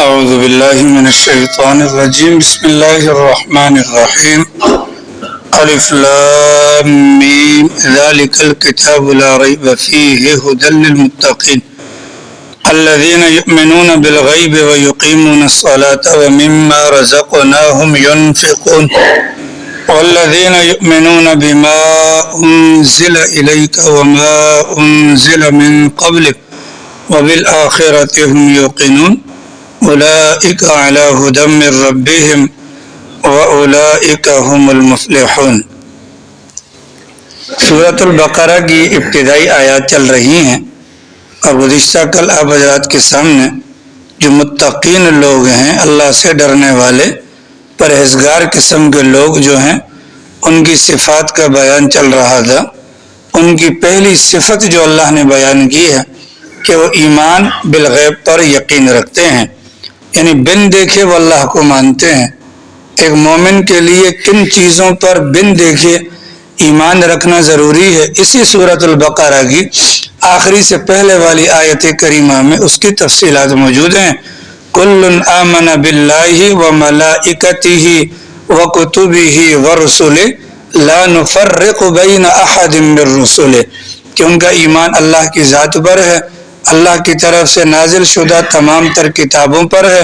أعوذ بالله من الشيطان الرجيم بسم الله الرحمن الرحيم ألف لام ميم ذلك الكتاب لا ريب فيه هدى للمتقين الذين يؤمنون بالغيب ويقيمون الصلاة ومما رزقناهم ينفقون والذين يؤمنون بما أنزل إليك وما أنزل من قبلك وبالآخرة هم يوقنون اولئک علی ھدی من ربہم واولئک ھم المفلحون۔ سورۃ البقرہ کی ابتدائی آیات چل رہی ہیں اور گزشتہ کل آپ حضرات کے سامنے جو متقین لوگ ہیں، اللہ سے ڈرنے والے پرہیزگار قسم کے لوگ جو ہیں، ان کی صفات کا بیان چل رہا تھا۔ ان کی پہلی صفت جو اللہ نے بیان کی ہے کہ وہ ایمان بالغیب پر یقین رکھتے ہیں، یعنی بن دیکھے وہ اللہ کو مانتے ہیں۔ ایک مومن کے لیے کن چیزوں پر بن دیکھے ایمان رکھنا ضروری ہے، اسی سورۃ البقرہ کی آخری سے پہلے والی آیت کریمہ میں اس کی تفصیلات موجود ہیں۔ کل آمن باللہ وملائکتہ وکتبہ ورسلہ لا نفرق بین احد من رسلہ، کہ ان کا ایمان اللہ کی ذات پر ہے، اللہ کی طرف سے نازل شدہ تمام تر کتابوں پر ہے،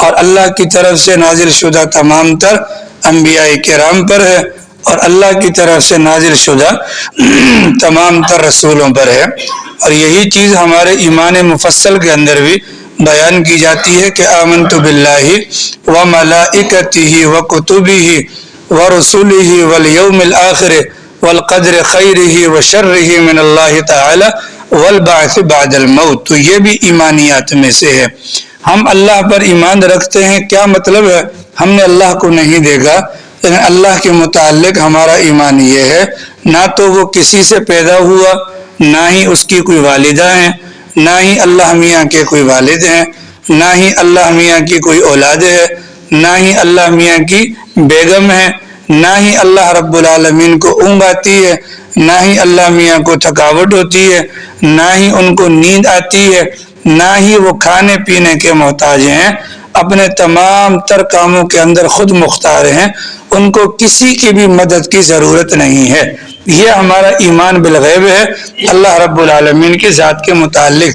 اور اللہ کی طرف سے نازل شدہ تمام تر انبیاء کرام پر ہے، اور اللہ کی طرف سے نازل شدہ تمام تر رسولوں پر ہے۔ اور یہی چیز ہمارے ایمان مفصل کے اندر بھی بیان کی جاتی ہے کہ آمنت باللہ وملائکتہ وکتبہ ورسلہ والیوم الآخر والقدر خیرہ وشرہ من اللہ تعالی والبعث بعد الموت۔ تو یہ بھی ایمانیات میں سے ہے۔ ہم اللہ پر ایمان رکھتے ہیں، کیا مطلب ہے؟ ہم نے اللہ کو نہیں دیکھا، لیکن اللہ کے متعلق ہمارا ایمان یہ ہے، نہ تو وہ کسی سے پیدا ہوا، نہ ہی اس کی کوئی والدہ ہیں، نہ ہی اللہ میاں کے کوئی والد ہیں، نہ ہی اللہ میاں کی کوئی اولاد ہے، نہ ہی اللہ میاں کی بیگم ہے، نہ ہی اللہ رب العالمین کو اونگ آتی ہے، نہ ہی اللہ میاں کو تھکاوٹ ہوتی ہے، نہ ہی ان کو نیند آتی ہے، نہ ہی وہ کھانے پینے کے محتاج ہیں، اپنے تمام تر کاموں کے اندر خود مختار ہیں، ان کو کسی کی بھی مدد کی ضرورت نہیں ہے۔ یہ ہمارا ایمان بالغیب ہے اللہ رب العالمین کی ذات کے متعلق۔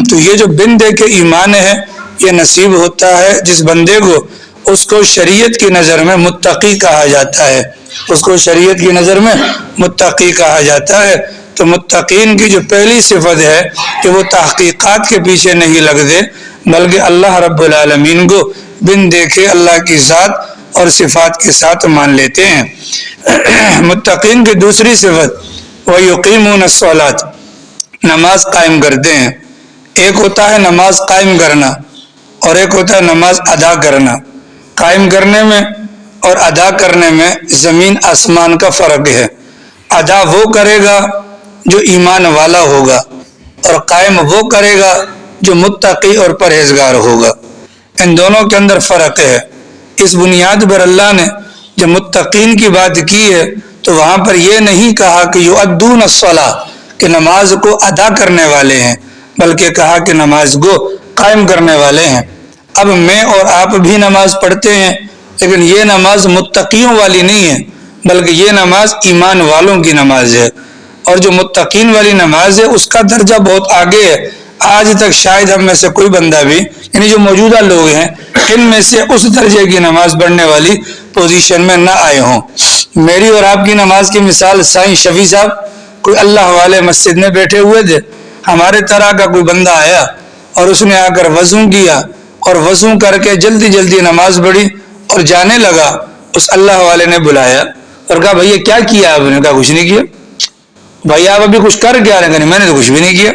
تو یہ جو بن دے کے ایمان ہے، یہ نصیب ہوتا ہے جس بندے کو، اس کو شریعت کی نظر میں متقی کہا جاتا ہے، اس کو شریعت کی نظر میں متقی کہا جاتا ہے۔ تو متقین کی جو پہلی صفت ہے کہ وہ تحقیقات کے پیچھے نہیں لگتے، بلکہ اللہ رب العالمین کو بن دیکھے اللہ کی ذات اور صفات کے ساتھ مان لیتے ہیں۔ متقین کی دوسری صفت وَيُقِيمُونَ الصَّلَاةَ، نماز قائم کرتے ہیں۔ ایک ہوتا ہے نماز قائم کرنا اور ایک ہوتا ہے نماز ادا کرنا۔ قائم کرنے میں اور ادا کرنے میں زمین آسمان کا فرق ہے۔ ادا وہ کرے گا جو ایمان والا ہوگا، اور قائم وہ کرے گا جو متقی اور پرہیزگار ہوگا۔ ان دونوں کے اندر فرق ہے۔ اس بنیاد پر اللہ نے جب متقین کی بات کی ہے تو وہاں پر یہ نہیں کہا کہ یؤدون الصلاۃ، کہ نماز کو ادا کرنے والے ہیں، بلکہ کہا کہ نماز کو قائم کرنے والے ہیں۔ اب میں اور آپ بھی نماز پڑھتے ہیں، لیکن یہ نماز متقیوں والی نہیں ہے، بلکہ یہ نماز ایمان والوں کی نماز ہے۔ اور جو متقین والی نماز ہے اس کا درجہ بہت آگے ہے۔ آج تک شاید ہم میں سے کوئی بندہ بھی، یعنی جو موجودہ لوگ ہیں، ان میں سے اس درجے کی نماز پڑھنے والی پوزیشن میں نہ آئے ہوں۔ میری اور آپ کی نماز کی مثال سائیں شفیع صاحب کوئی اللہ والے مسجد میں بیٹھے ہوئے تھے، ہمارے طرح کا کوئی بندہ آیا اور اس نے آ کر وضو کیا اور وضو کر کے جلدی جلدی نماز پڑھی اور جانے لگا۔ اس اللہ والے نے بلایا اور کہا بھئی کیا کیا آپ نے؟ کہا کچھ نہیں کیا۔ بھائی آپ ابھی کچھ کر کیا رہے؟ میں نے تو کچھ بھی نہیں کیا۔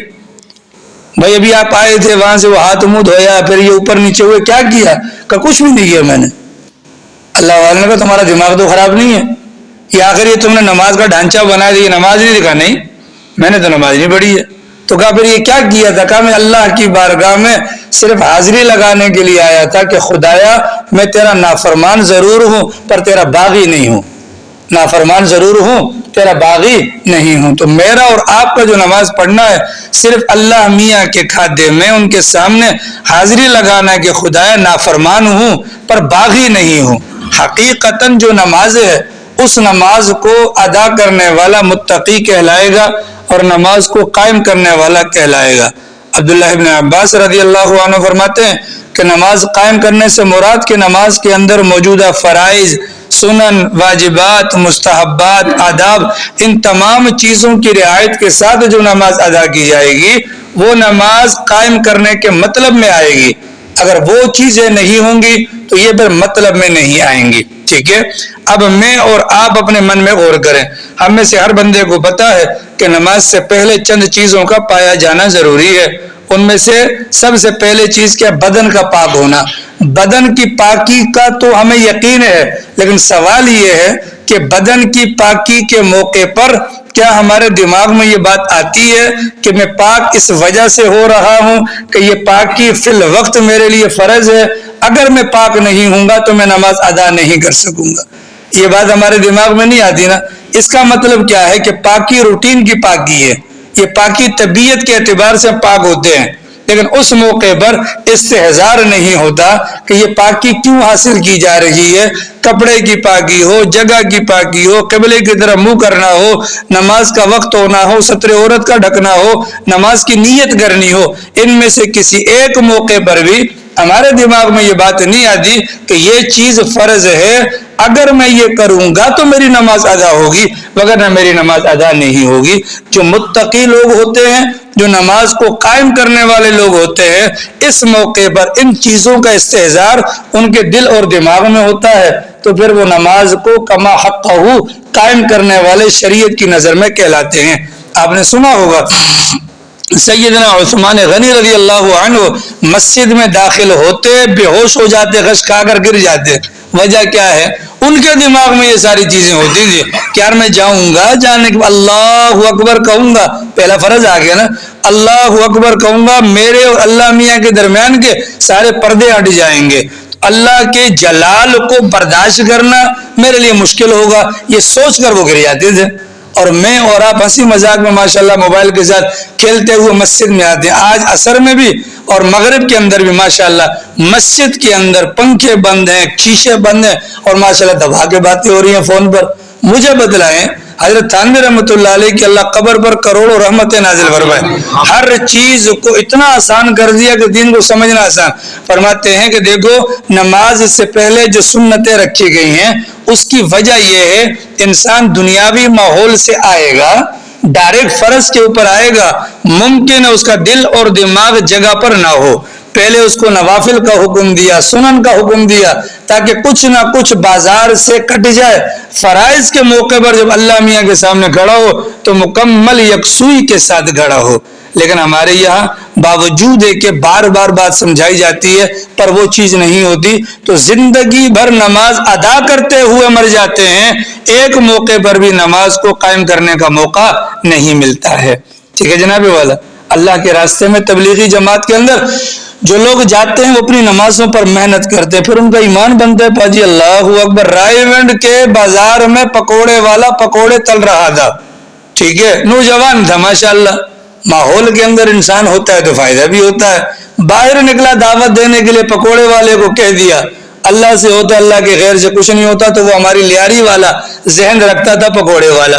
بھائی ابھی آپ آئے تھے وہاں سے، وہ ہاتھ منہ دھویا، پھر یہ اوپر نیچے ہوئے، کیا کیا؟ کہا کچھ بھی نہیں کیا میں نے۔ اللہ والے نے کہا تمہارا دماغ تو خراب نہیں ہے، یا آخر یہ تم نے نماز کا ڈھانچہ بنا دیا، نماز نہیں دکھا؟ نہیں، میں نے تو نماز نہیں پڑھی ہے۔ تو کہا پھر یہ کیا کیا تھا؟ کہا میں اللہ کی بارگاہ میں صرف حاضری لگانے کے لیے آیا تھا کہ خدایا میں تیرا نافرمان ضرور ہوں پر تیرا باغی نہیں ہوں، نافرمان ضرور ہوں تیرا باغی نہیں ہوں۔ تو میرا اور آپ کا جو نماز پڑھنا ہے صرف اللہ میاں کے کھاتے میں ان کے سامنے حاضری لگانا کہ خدایا نافرمان ہوں پر باغی نہیں ہوں۔ حقیقتاً جو نماز ہے اس نماز کو ادا کرنے والا متقی کہلائے گا اور نماز کو قائم کرنے والا کہلائے گا۔ عبداللہ ابن عباس رضی اللہ عنہ فرماتے ہیں کہ نماز قائم کرنے سے مراد کہ نماز کے اندر موجودہ فرائض، سنن، واجبات، مستحبات، آداب، ان تمام چیزوں کی رعایت کے ساتھ جو نماز ادا کی جائے گی وہ نماز قائم کرنے کے مطلب میں آئے گی۔ اگر وہ چیزیں نہیں ہوں گی تو یہ پھر مطلب میں نہیں آئیں گی۔ ٹھیک ہے، اب میں اور آپ اپنے من میں غور کریں۔ ہم میں سے ہر بندے کو پتا ہے کہ نماز سے پہلے چند چیزوں کا پایا جانا ضروری ہے۔ ان میں سے سب سے پہلے چیز کیا؟ بدن کا پاک ہونا۔ بدن کی پاکی کا تو ہمیں یقین ہے، لیکن سوال یہ ہے کہ بدن کی پاکی کے موقع پر کیا ہمارے دماغ میں یہ بات آتی ہے کہ میں پاک اس وجہ سے ہو رہا ہوں کہ یہ پاکی فی الوقت میرے لیے فرض ہے، اگر میں پاک نہیں ہوں گا تو میں نماز ادا نہیں کر سکوں گا؟ یہ بات ہمارے دماغ میں نہیں آتی نا۔ اس کا مطلب کیا ہے کہ پاکی روٹین کی پاکی ہے، یہ پاکی طبیعت کے اعتبار سے پاک ہوتے ہیں، لیکن اس موقع پر استحضار نہیں ہوتا کہ یہ پاکی کیوں حاصل کی جا رہی ہے۔ کپڑے کی پاکی ہو، جگہ کی پاکی ہو، قبلے کی طرف منہ کرنا ہو، نماز کا وقت ہونا ہو، ستر عورت کا ڈھکنا ہو، نماز کی نیت کرنی ہو، ان میں سے کسی ایک موقع پر بھی ہمارے دماغ میں یہ بات نہیں آتی کہ یہ چیز فرض ہے، اگر میں یہ کروں گا تو میری نماز ادا ہوگی، وگرنہ میری نماز ادا نہیں ہوگی۔ جو متقی لوگ ہوتے ہیں، جو نماز کو قائم کرنے والے لوگ ہوتے ہیں، اس موقع پر ان چیزوں کا استحضار ان کے دل اور دماغ میں ہوتا ہے، تو پھر وہ نماز کو کما حقہ قائم کرنے والے شریعت کی نظر میں کہلاتے ہیں۔ آپ نے سنا ہوگا سیدنا عثمان غنی رضی اللہ عنہ مسجد میں داخل ہوتے بے ہوش ہو جاتے، غش کھا کر گر جاتے۔ وجہ کیا ہے؟ ان کے دماغ میں یہ ساری چیزیں ہوتی تھی کہ یار میں جاؤں گا، جانے کے بعد اللہ اکبر کہوں گا، پہلا فرض آ گیا نا، اللہ اکبر کہوں گا، میرے اور اللہ میاں کے درمیان کے سارے پردے ہٹ جائیں گے، اللہ کے جلال کو برداشت کرنا میرے لیے مشکل ہوگا، یہ سوچ کر وہ گر جاتے تھے۔ اور میں اور آپ ہنسی مذاق میں ماشاءاللہ موبائل کے ساتھ کھیلتے ہوئے مسجد میں آتے ہیں۔ آج عصر میں بھی اور مغرب کے اندر بھی ماشاءاللہ مسجد کے اندر پنکھے بند ہیں، شیشے بند ہیں، اور ماشاءاللہ دبا کے باتیں ہو رہی ہیں فون پر۔ مجھے بتلائیں حضرت تھانوی رحمۃ اللہ علیہ کہ اللہ قبر پر کروڑوں رحمتیں نازل فرمائے، ہر چیز کو اتنا آسان کر دیا کہ دین کو سمجھنا آسان۔ فرماتے ہیں کہ دیکھو نماز سے پہلے جو سنتیں رکھی گئی ہیں اس کی وجہ یہ ہے انسان دنیاوی ماحول سے آئے گا، ڈائریکٹ فرض کے اوپر آئے گا، ممکن ہے اس کا دل اور دماغ جگہ پر نہ ہو، پہلے اس کو نوافل کا حکم دیا، سنن کا حکم دیا، تاکہ کچھ نہ کچھ بازار سے کٹ جائے، فرائض کے موقع پر جب اللہ میاں کے سامنے کھڑا ہو تو مکمل یکسوئی کے ساتھ کھڑا ہو۔ لیکن ہمارے یہاں باوجود ہے کہ بار بار بات سمجھائی جاتی ہے پر وہ چیز نہیں ہوتی، تو زندگی بھر نماز ادا کرتے ہوئے مر جاتے ہیں، ایک موقع پر بھی نماز کو قائم کرنے کا موقع نہیں ملتا ہے۔ ٹھیک ہے جناب والا، اللہ کے راستے میں تبلیغی جماعت کے اندر جو لوگ جاتے ہیں وہ اپنی نمازوں پر محنت کرتے ہیں، پھر ان کا ایمان بنتا ہے۔ پاجی اللہ اکبر، رائے ونڈ کے بازار میں پکوڑے والا پکوڑے تل رہا تھا، ٹھیک ہے، نوجوان تھا ماشاءاللہ، ماحول کے اندر انسان ہوتا ہے تو فائدہ بھی ہوتا ہے، باہر نکلا دعوت دینے کے لیے، پکوڑے والے کو کہہ دیا اللہ سے ہوتا، اللہ کے غیر سے کچھ نہیں ہوتا، تو وہ ہماری لیاری والا ذہن رکھتا تھا پکوڑے والا،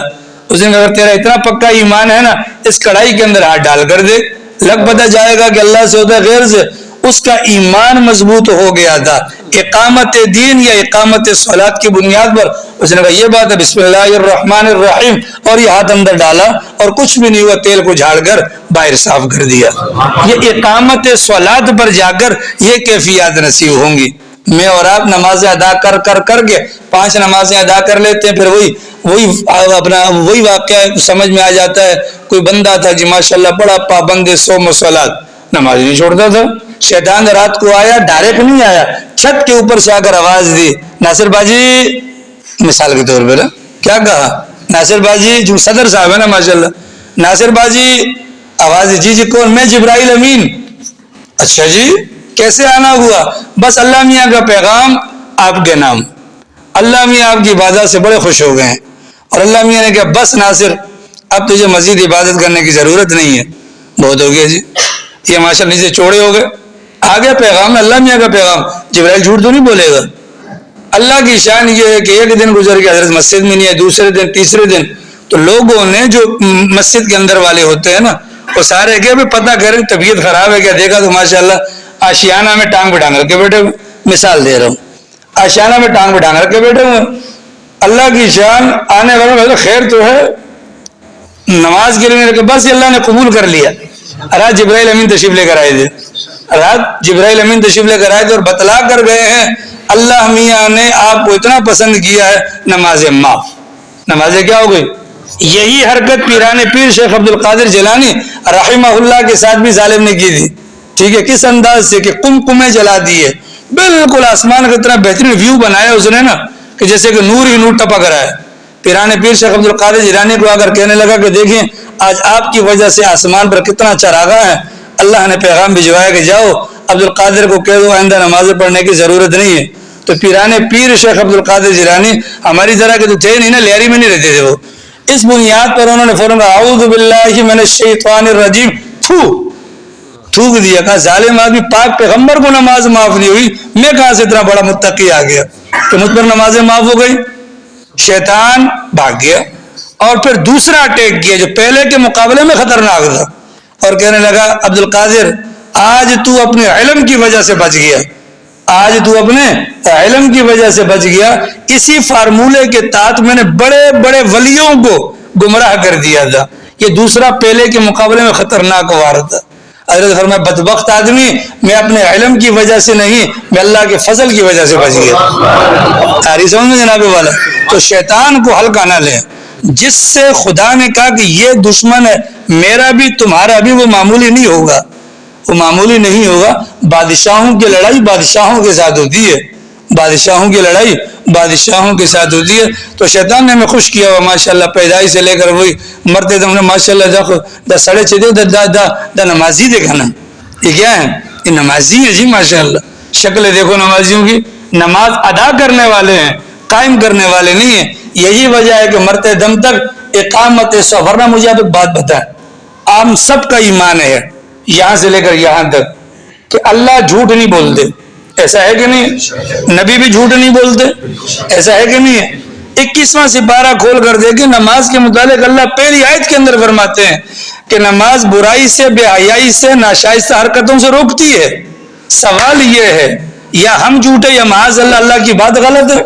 اس نے اگر تیرا اتنا پکا ایمان ہے نا اس کڑھائی کے اندر ہاتھ ڈال کر دے، لگ پتہ جائے گا کہ اللہ سے ہوتا ہے غیر سے۔ اس کا ایمان مضبوط ہو گیا تھا، اقامت دین یا اقامت صلاۃ کی بنیاد پر اس نے کہا یہ بات ہے بسم اللہ الرحمن الرحیم، اور یہ ہاتھ اندر ڈالا اور کچھ بھی نہیں ہوا، تیل کو جھاڑ کر باہر صاف کر دیا۔ یہ اقامت صلاۃ پر جا کر یہ کیفیات نصیب ہوں گی۔ میں اور آپ نمازیں ادا کر کے 5 نمازیں ادا کر لیتے ہیں، پھر وہی واقعہ سمجھ میں آ جاتا ہے۔ کوئی بندہ تھا جی ماشاءاللہ بڑا پابند صوم و صلاۃ، نماز نہیں چھوڑتا تھا، شیطان رات کو آیا، ڈائریکٹ نہیں آیا، چھت کے اوپر سے آ کر آواز دی، ناصر باجی، مثال کے طور پر کیا کہا، ناصر باجی جو صدر صاحب ہے نا ماشاءاللہ، ناصر باجی آواز دی، جی کون؟ میں جبرائیل امین۔ اچھا جی کیسے آنا ہوا؟ بس اللہ میاں کا پیغام آپ کے نام، اللہ میاں آپ کی عبادت سے بڑے خوش ہو گئے ہیں اور اللہ میاں نے کہا بس ناصر اب تجھے مزید عبادت کرنے کی ضرورت نہیں ہے، بہت ہو گیا جی، یہ ماشاء اللہ نیچے چوڑے ہو گئے. آ گیا پیغام اللہ میاں کا پیغام. جبرائیل جھوٹ تو نہیں بولے گا. اللہ کی شان یہ ہے کہ ایک دن گزر گیا حضرت مسجد میں نہیں ہے، دوسرے دن تیسرے دن تو لوگوں نے جو مسجد کے اندر والے ہوتے ہیں نا وہ سارے کہ پتہ کریں طبیعت خراب ہے کیا، دیکھا تو ماشاءاللہ آشیانہ میں ٹانگ بٹھا کر کے بیٹھے ہوئے. مثال دے رہا ہوں، آشیانہ میں ٹانگ بٹھا کر کے بیٹھے ہوئے. اللہ کی شان آنے والے خیر تو ہے، نماز کے لیے بس اللہ نے قبول کر لیا. رات جبرائیل امین تشریف لے کر آئے تھے، رات جبرائیل امین تشریف لے کر آئے تھے اور بتلا کر گئے ہیں اللہ میاں نے آپ کو اتنا پسند کیا ہے نماز معاف. نماز کیا ہو گئی؟ یہی حرکت پیران پیر شیخ عبد القادر جیلانی رحمہ اللہ کے ساتھ بھی ظالم نے کی تھی. ٹھیک ہے، کس انداز سے کہ قمقمے جلا دیے، بالکل آسمان کا اتنا بہترین ویو بنایا اس نے نا کہ جیسے کہ نور ہی نور ٹپک رہا ہے. پیران پیر شیخ عبد القادر جیلانی کو اگر کہنے لگا کہ دیکھیں آج آپ کی وجہ سے آسمان پر کتنا چراغاں ہے، اللہ نے پیغام بھجوایا کہ جاؤ عبد القادر کو کہہ دو آئندہ نمازیں پڑھنے کی ضرورت نہیں ہے. تو پیران پیر شیخ عبد القادر جیلانی ہماری طرح کے تو تھے نہیں نا، لہری میں نہیں رہتے تھے وہ. اس بنیاد پر انہوں نے فوراً کہا اعوذ باللہ من الشیطان الرجیم، تھوک دیا. کہا ظالم آدمی، پاک پیغمبر کو نماز معاف نہیں ہوئی، میں کہاں سے اتنا بڑا متقی آ گیا کہ مجھ پر نمازیں معاف ہو گئی. شیطان بھاگ گیا اور پھر دوسرا اٹیک کیا جو پہلے کے مقابلے میں خطرناک تھا اور کہنے لگا عبد القادر آج تو اپنے علم کی وجہ سے بچ گیا، آج تو اپنے علم کی وجہ سے بچ گیا. اسی فارمولے کے تحت میں نے بڑے بڑے ولیوں کو گمراہ کر دیا تھا. یہ دوسرا پہلے کے مقابلے میں خطرناک وار تھا. حضرت فرمایا بدبخت آدمی، میں اپنے علم کی وجہ سے نہیں، میں اللہ کے فضل کی وجہ سے بچ گیا. تاریخ سمجھ میں جناب والا. تو شیطان کو ہلکا نہ لیں. جس سے خدا نے کہا کہ یہ دشمن ہے میرا بھی تمہارا بھی، وہ معمولی نہیں ہوگا، وہ معمولی نہیں ہوگا. بادشاہوں کی لڑائی بادشاہوں کے ساتھ ہوتی ہے، بادشاہوں کی لڑائی بادشاہوں کے ساتھ ہوتی ہے. تو شیطان نے ہمیں خوش کیا ہوا ماشاءاللہ، پیدائش سے لے کر وہی مرتے دم نے ماشاءاللہ دا سڑے چدے دا نمازی دیکھا نا، یہ کیا ہے؟ یہ نمازی ہے جی ماشاءاللہ. شکلیں دیکھو نمازیوں کی، نماز ادا کرنے والے ہیں، قائم کرنے والے نہیں ہیں. یہی وجہ ہے کہ مرتے دم تک اقامت صف. ورنہ مجھے آپ ایک بات بتائیں، عام سب کا ایمان ہے یہاں سے لے کر یہاں تک کہ اللہ جھوٹ نہیں بولتے، ایسا ہے کہ نہیں؟ نبی بھی جھوٹ نہیں بولتے، ایسا ہے کہ نہیں ہے؟ 21واں سپارہ کھول کر دیکھیں نماز کے متعلق اللہ پہلی آیت کے اندر فرماتے ہیں کہ نماز برائی سے، بے حیائی سے، ناشائستہ حرکتوں سے روکتی ہے. سوال یہ ہے یا ہم جھوٹے یا معاذ اللہ اللہ کی بات غلط ہے.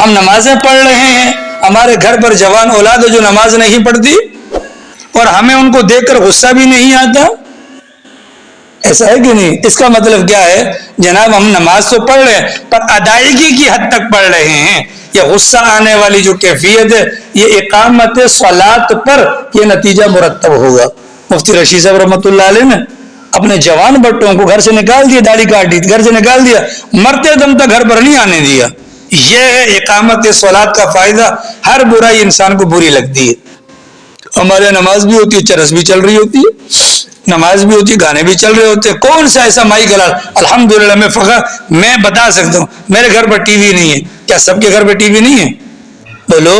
ہم نمازیں پڑھ رہے ہیں، ہمارے گھر پر جوان اولاد ہے جو نماز نہیں پڑھتی اور ہمیں ان کو دیکھ کر غصہ بھی نہیں آتا، ایسا ہے کہ نہیں؟ اس کا مطلب کیا ہے جناب؟ ہم نماز تو پڑھ رہے ہیں پر ادائیگی کی حد تک پڑھ رہے ہیں. یہ غصہ آنے والی جو کیفیت ہے یہ اقامت صلاۃ پر یہ نتیجہ مرتب ہوگا. مفتی رشید صاحب رحمۃ اللہ علیہ نے اپنے جوان بٹوں کو گھر سے نکال دیا، داڑھی کاٹ دی، گھر سے نکال دیا، مرتے دم تک گھر پر نہیں آنے دیا. یہ ہے اقامت صلاۃ کا فائدہ. ہر برائی انسان کو بری لگتی ہے. ہمارے نماز بھی ہوتی ہے، چرس بھی چل رہی ہوتی ہے، نماز بھی ہوتی ہے، گانے بھی چل رہے ہوتے ہیں. کون سا ایسا مائی کلال؟ الحمدللہ میں فخر میں بتا سکتا ہوں میرے گھر پر ٹی وی نہیں ہے. کیا سب کے گھر پہ ٹی وی نہیں ہے؟ بولو،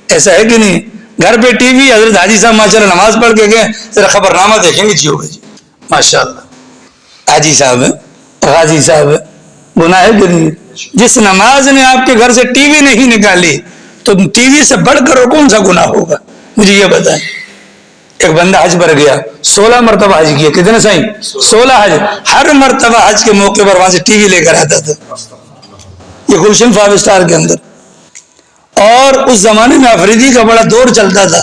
ایسا ہے کہ نہیں؟ گھر پہ ٹی وی. حضرت حاجی صاحب ماشاءاللہ نماز پڑھ کے گئے، ذرا خبرنامہ دیکھیں گے جی ہوگا جی ماشاءاللہ. حاجی صاحب ہے، غازی صاحب ہے، گناہ ہے کہ نہیں؟ جس نماز نے آپ کے گھر سے ٹی وی نہیں نکالی تو ٹی وی سے بڑھ کر کون سا گناہ ہوگا؟ مجھے یہ بتائیں. ایک بندہ حج پر گیا، 16 مرتبہ حج کیا. کتنے صحیح؟ 16 حج. ہر مرتبہ حج کے موقع پر وہاں سے ٹی وی لے کر آتا تھا، یہ گلشن 5 اسٹار کے اندر. اور اس زمانے میں افریدی کا بڑا دور چلتا تھا.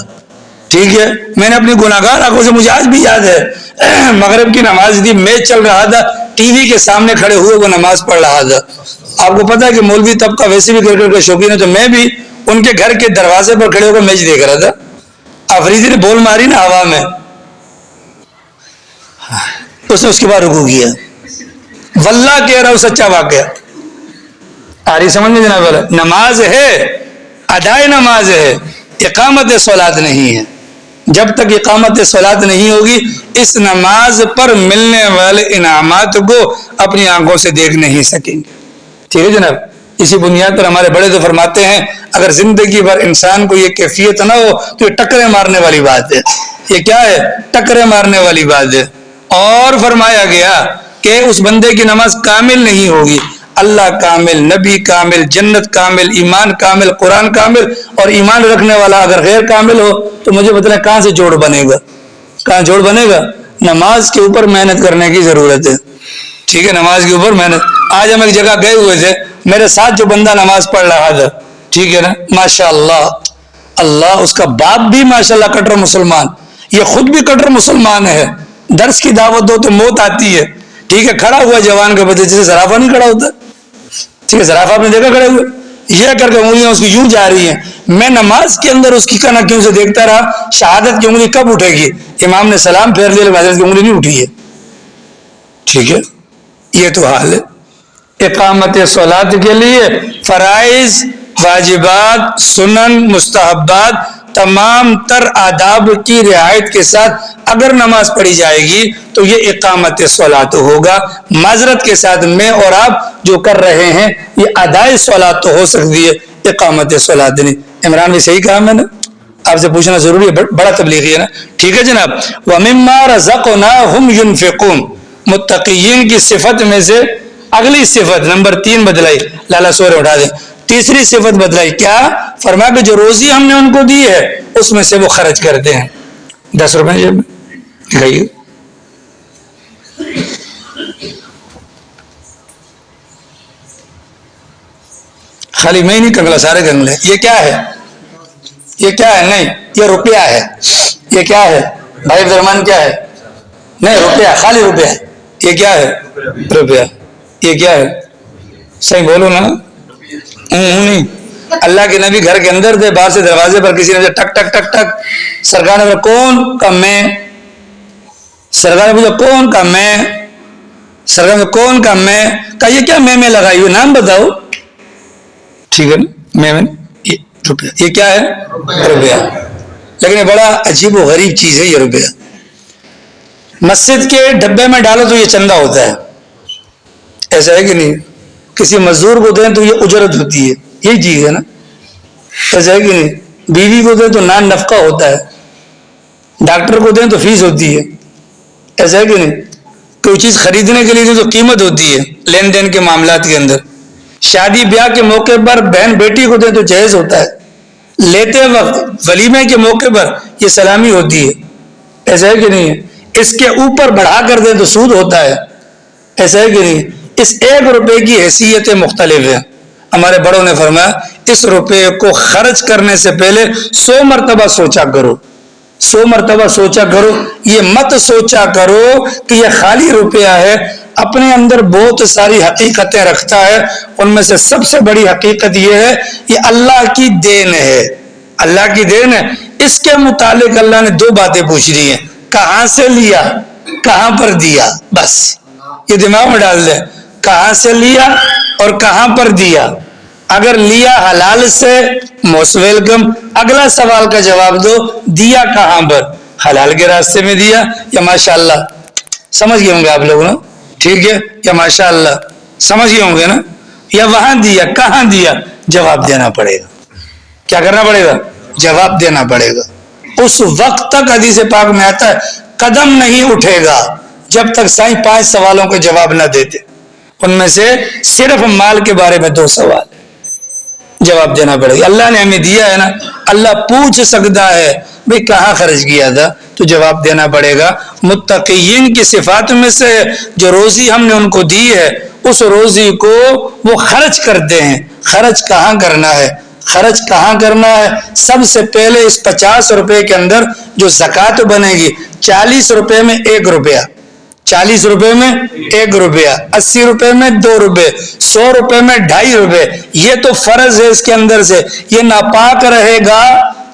ٹھیک ہے، میں نے اپنی گناہگار آنکھوں سے، مجھے آج بھی یاد ہے، مغرب کی نماز تھی، میچ چل رہا تھا، ٹی وی کے سامنے کھڑے ہوئے وہ نماز پڑھ رہا تھا. آپ کو پتا ہے کہ مولوی طبقہ ویسے بھی کرکٹ کا شوقین ہے، تو میں بھی ان کے گھر کے دروازے پر کھڑے ہو کر میچ دیکھ رہا تھا. افریدی نے بول ماری نا ہوا میں، اس نے اس کے بعد رکوع کیا. واللہ کہہ رہا ہوں سچا واقعہ. آ رہی سمجھ میں جناب والا؟ نماز ہے، ادائے نماز ہے، اقامت صلاۃ نہیں ہے. جب تک اقامت صلاۃ نہیں ہوگی اس نماز پر ملنے والے انعامات کو اپنی آنکھوں سے دیکھ نہیں سکیں گے. ٹھیک ہے جناب؟ اسی بنیاد پر ہمارے بڑے تو فرماتے ہیں اگر زندگی بھر انسان کو یہ کیفیت نہ ہو تو یہ ٹکرے مارنے والی بات ہے. یہ کیا ہے؟ ٹکرے مارنے والی بات ہے. اور فرمایا گیا کہ اس بندے کی نماز کامل نہیں ہوگی. اللہ کامل، نبی کامل، جنت کامل، ایمان کامل، قرآن کامل، اور ایمان رکھنے والا اگر غیر کامل ہو تو مجھے بتائیں کہاں سے جوڑ بنے گا؟ کہاں جوڑ بنے گا؟ نماز کے اوپر محنت کرنے کی ضرورت ہے. ٹھیک ہے، نماز کے اوپر محنت. آج ہم ایک جگہ گئے ہوئے تھے، میرے ساتھ جو بندہ نماز پڑھ رہا تھا، ٹھیک ہے نا، ماشاء اللہ اللہ، اس کا باپ بھی ماشاء اللہ کٹر مسلمان، یہ خود بھی کٹر مسلمان ہے. درس کی دعوت دو تو موت آتی ہے. ٹھیک ہے، کھڑا ہوا جوان کے بدلے جیسے زرافہ نہیں کھڑا ہوتا. ٹھیک ہے، زرافہ آپ نے دیکھا کھڑے ہوئے، یہ کر کے انگلیاں اس کی یوں جا رہی ہیں. میں نماز کے اندر اس کی کنکیوں سے دیکھتا رہا، شہادت کی انگلی کب اٹھے گی؟ امام نے سلام پھیر لیا، حضرت کی انگلی نہیں اٹھی ہے. ٹھیک ہے، یہ تو حال ہے. اقامت صلاۃ کے لیے فرائض، واجبات، سنن، مستحبات، تمام تر آداب کی رعایت کے ساتھ اگر نماز پڑھی جائے گی تو یہ اقامت صلاۃ ہوگا. معذرت کے ساتھ میں اور آپ جو کر رہے ہیں یہ ادائے صلاۃ تو ہو سکتی ہے، اقامت صلاۃ نہیں. عمران بھی صحیح کہا میں نے؟ آپ سے پوچھنا ضروری ہے، بڑا تبلیغی ہے نا. ٹھیک ہے جناب. وَمِمَّا رَزَقْنَاهُمْ يُنْفِقُونَ، متقیین کی صفت میں سے اگلی صفت نمبر 3 بدلائی. لالا سورہ اٹھا دیں. تیسری صفت بدلائی. کیا فرمایا کہ جو روزی ہم نے ان کو دی ہے اس میں سے وہ خرچ کرتے ہیں. 10 روپے جیب میں دکھائیے. خالی میں ہی نہیں کنگلا، سارے کنگلے. یہ کیا ہے؟ یہ کیا ہے؟ نہیں، یہ روپیہ ہے. یہ کیا ہے بھائی درمان؟ کیا ہے؟ نہیں، روپیہ، خالی روپیہ. یہ کیا ہے؟ روپیہ. یہ کیا ہے؟ صحیح بولو نا. نہیں، اللہ کے نبی گھر کے اندر تھے، باہر سے دروازے پر کسی نے ٹک ٹک ٹک ٹک. سرکار نے بولا کون؟ کا میں. سرکار نے پوچھا کون؟ کا میں. سرکار نے کون؟ کا میں. کہا یہ کیا میں لگائی ہوئی؟ نام بتاؤ. ٹھیک ہے نا، میں یہ روپیہ. یہ کیا ہے؟ روپیہ. لیکن یہ بڑا عجیب و غریب چیز ہے یہ روپیہ. مسجد کے ڈبے میں ڈالو تو یہ چندہ ہوتا ہے، ایسا ہے کہ نہیں؟ کسی مزدور کو دیں تو یہ اجرت ہوتی ہے، یہی چیز ہے نا، ایسا ہے کہ نہیں؟ بیوی کو دیں تو نان نفقہ ہوتا ہے، ڈاکٹر کو دیں تو فیس ہوتی ہے، ایسا ہے کہ نہیں؟ کوئی چیز خریدنے کے لیے دیں تو قیمت ہوتی ہے لین دین کے معاملات کے اندر. شادی بیاہ کے موقع پر بہن بیٹی کو دیں تو جہیز ہوتا ہے، لیتے وقت ولیمے کے موقع پر یہ سلامی ہوتی ہے، ایسا ہے کہ نہیں؟ اس کے اوپر بڑھا کر دیں تو سود ہوتا ہے، ایسا ہے کہ نہیں؟ اس 1 روپے کی حیثیتیں مختلف ہیں. ہمارے بڑوں نے فرمایا اس روپے کو خرچ کرنے سے پہلے 100 مرتبہ سوچا کرو. 100 مرتبہ سوچا کرو. یہ مت سوچا کرو کہ یہ خالی روپیہ ہے، اپنے اندر بہت ساری حقیقتیں رکھتا ہے. ان میں سے سب سے بڑی حقیقت یہ ہے یہ اللہ کی دین ہے. اللہ کی دین ہے. اس کے متعلق اللہ نے 2 باتیں پوچھ لی ہیں، کہاں سے لیا، کہاں پر دیا. بس یہ دماغ میں ڈال دیں، کہاں سے لیا اور کہاں پر دیا. اگر لیا حلال سے موسٹ ویلکم. اگلا سوال کا جواب دو، دیا کہاں پر؟ حلال کے راستے میں دیا یا ماشاءاللہ؟ سمجھ گئے ہوں گے آپ لوگ نا، ٹھیک ہے؟ یا ماشاءاللہ سمجھ گئے ہوں گے نا؟ یا وہاں دیا، کہاں دیا؟ جواب دینا پڑے گا. کیا کرنا پڑے گا؟ جواب دینا پڑے گا. اس وقت تک حدیث پاک میں آتا ہے قدم نہیں اٹھے گا جب تک سائیں 5 سوالوں کے جواب نہ دیتے. ان میں سے صرف مال کے بارے میں 2 سوال جواب دینا پڑے گا. اللہ نے ہمیں دیا ہے نا، اللہ پوچھ سکتا ہے بھئی کہاں خرچ کیا تھا، تو جواب دینا پڑے گا. متقین کی صفات میں سے جو روزی ہم نے ان کو دی ہے اس روزی کو وہ خرچ کرتے ہیں. خرچ کہاں کرنا ہے؟ خرچ کہاں کرنا ہے؟ سب سے پہلے اس 50 روپے کے اندر جو زکوٰۃ بنے گی، 40 روپے میں 1 روپیہ، 40 روپے میں 1 روپیہ، 80 روپے میں 2 روپے، 100 روپے میں 2.5 روپے. یہ تو فرض ہے اس کے اندر سے، یہ ناپاک رہے گا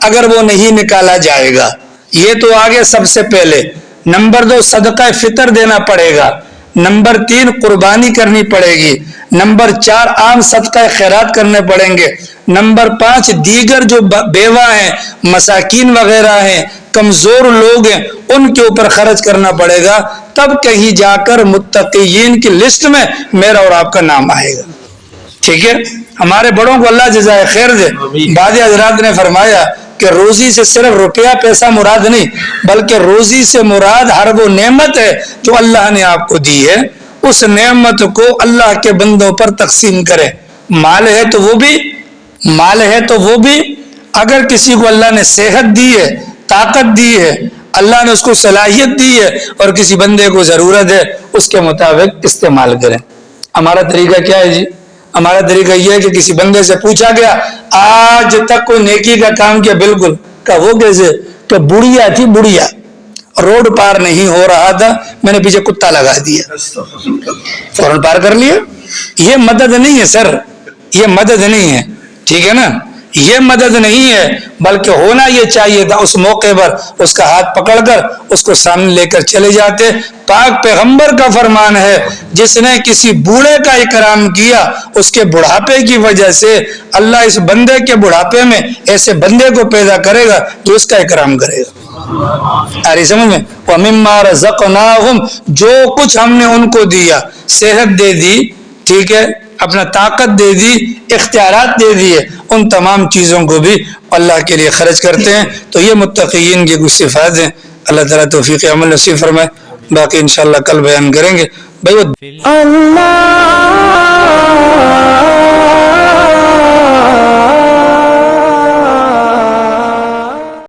اگر وہ نہیں نکالا جائے گا. یہ تو آگے سب سے پہلے. نمبر 2 صدقہ فطر دینا پڑے گا. نمبر 3 قربانی کرنی پڑے گی. نمبر 4 عام صدقہ خیرات کرنے پڑیں گے. نمبر 5 دیگر جو بیوہ ہیں، مساکین وغیرہ ہیں، کمزور لوگ ہیں، ان کے اوپر خرچ کرنا پڑے گا. تب کہیں جا کر متقین کی لسٹ میں میرا اور آپ کا نام آئے گا. ٹھیک ہے؟ ہمارے بڑوں کو اللہ جزائے خیر دے. بعض حضرات نے فرمایا کہ روزی سے صرف روپیہ پیسہ مراد نہیں، بلکہ روزی سے مراد ہر وہ نعمت ہے جو اللہ نے آپ کو دی ہے، اس نعمت کو اللہ کے بندوں پر تقسیم کرے. مال ہے تو وہ بھی اگر کسی کو اللہ نے صحت دی ہے، طاقت دی ہے، اللہ نے اس کو صلاحیت دی ہے اور کسی بندے کو ضرورت ہے، اس کے مطابق استعمال کریں. ہمارا طریقہ کیا ہے جی؟ ہمارا طریقہ یہ ہے کہ کسی بندے سے پوچھا گیا آج تک کوئی نیکی کا کام کیا؟ بالکل. کہ وہ کیسے؟ کہ بڑھیا تھی، بڑھیا روڈ پار نہیں ہو رہا تھا، میں نے پیچھے کتا لگا دیا، فوراً پار کر لیا. یہ مدد نہیں ہے سر، یہ مدد نہیں ہے، ٹھیک ہے نا، یہ مدد نہیں ہے، بلکہ ہونا یہ چاہیے تھا اس موقع پر اس کا ہاتھ پکڑ کر اس کو سامنے لے کر چلے جاتے. پاک پیغمبر کا فرمان ہے جس نے کسی بوڑھے کا اکرام کیا اس کے بڑھاپے کی وجہ سے اللہ اس بندے کے بڑھاپے میں ایسے بندے کو پیدا کرے گا جو اس کا اکرام کرے گا. آ رہی سمجھ میں؟ وَمِمَّا رَزَقْنَاهُمْ، جو کچھ ہم نے ان کو دیا، صحت دے دی، ٹھیک ہے، اپنا طاقت دے دی، اختیارات دے دیے، ان تمام چیزوں کو بھی اللہ کے لیے خرچ کرتے ہیں. تو یہ متقین کی کچھ صفات ہیں. اللہ تعالیٰ توفیق عمل نصیب فرمائے. باقی انشاءاللہ کل بیان کریں گے. بھائی